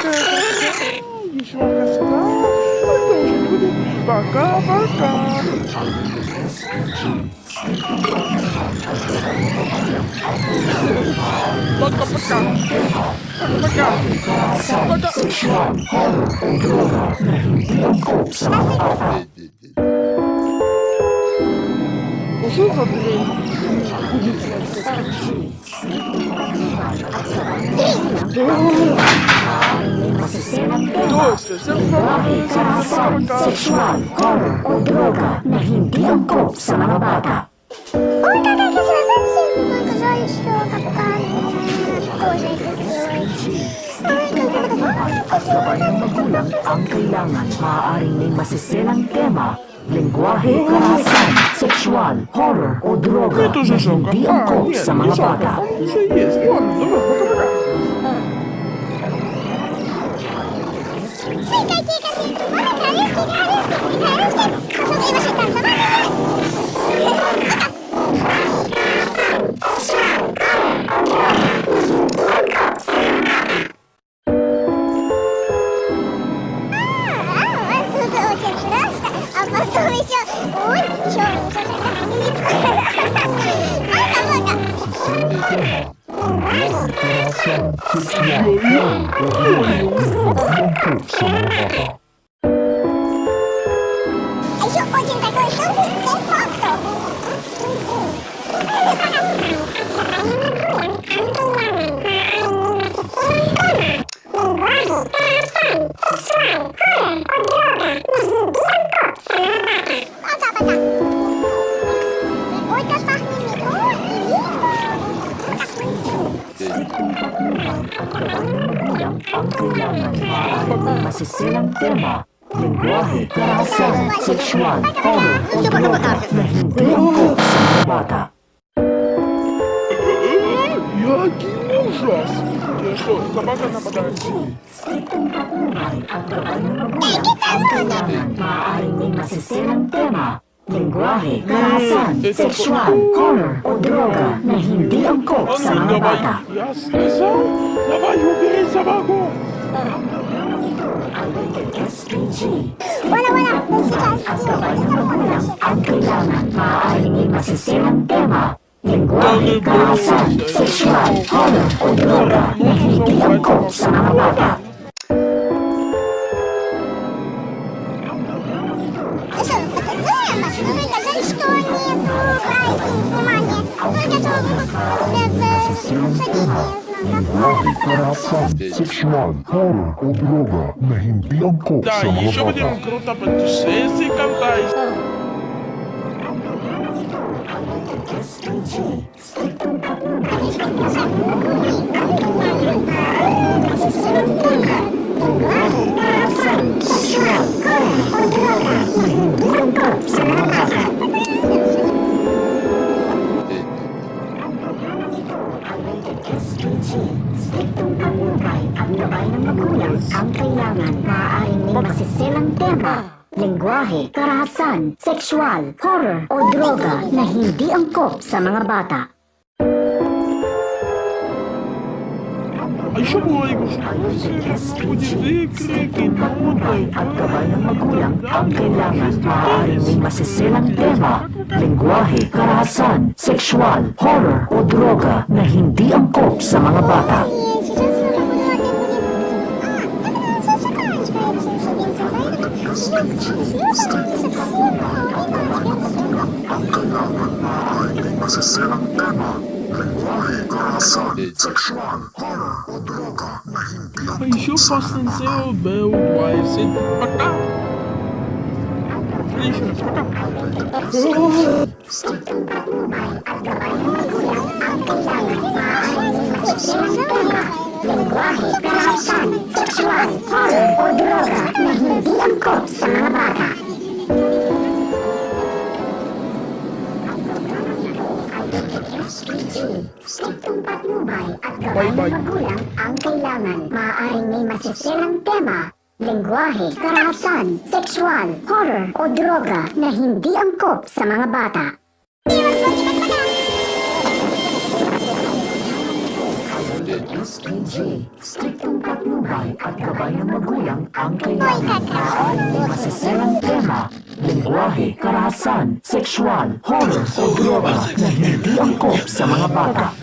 Еще красота. Пока-пока. Пока-пока. Что за дверь? Sexual, horror o droga na hindi angkop sa mga bata. At gabay ng magulang ang kailangan, maaaring may masiselang tema, lengguwahe, karahasan, sexual, horror o droga Это na же шока. hindi angkop Нет, sa не mga шока. bata. Он уже есть. Ладно, давай, пока-пока. Ang kailangan, maaaring may masiselang tema, lengguwahe, karahasan, sexual, horror o droga na hindi angkop sa mga bata. Який ужас! Ты что, собака нападает? Striktong patnubay at gabay ng magulang ang kailangan, maaaring may masiselang tema, lengguwahe, karahasan, sexual, horror o droga na hindi angkop Он sa не mga давай. bata. Я сказал, давай убери собаку! SPG. At gabay ng magulang ang kailangan, maaaring may masiselang tema, lengguwahe, karahasan, sexual, horror o droga na hindi angkop sa mga bata. Lengguwahe, karahasan, sexual, horror o droga na hindi angkop Да, sa mga еще bata. будем круто путешествий катать. Striktong patnubay at gabay ng magulang ang kailangan, maaaring may masiselang tema, lengguwahe, karahasan, sexual, horror o droga na hindi angkop sa mga bata. SPG. Striktong patnubay at gabay ng magulang ang kailangan, maaaring may masiselang tema, lengguwahe, karahasan, sexual, horror o droga na hindi angkop sa mga bata. А еще была игрушка. Будет выкрики, ноты. At gabay ng magulang ang kailangan, maaaring may masiselang tema, lengguwahe, karahasan, sexual, horror o droga na hindi angkop sa mga bata. Ang kailangan, maaaring may masiselang tema, lengguwahe, karahasan, sexual, horror o droga na hindi А еще angkop sa mga Fast and bata. Zero Bell Wise. Пока. Еще раз, пока. Striktong patnubay at gabay ng magulang ang kailangan, maaaring may masiselang tema, lengguwahe, karahasan, sexual, horror o droga na hindi angkop sa mga bata. Striktong patnubay at gabay ng magulang ang kailangan, maaaring may masiselang tema, lengguwahe, karahasan, sexual, horror o droga na hindi angkop sa mga bata. Mas PG, striktong patnubay at gabay ng magulang ang kailangan. Maaaring may masasarang tema, lengguwahe, karahasan, sexual, horror o droga na hindi angkop sa mga bata.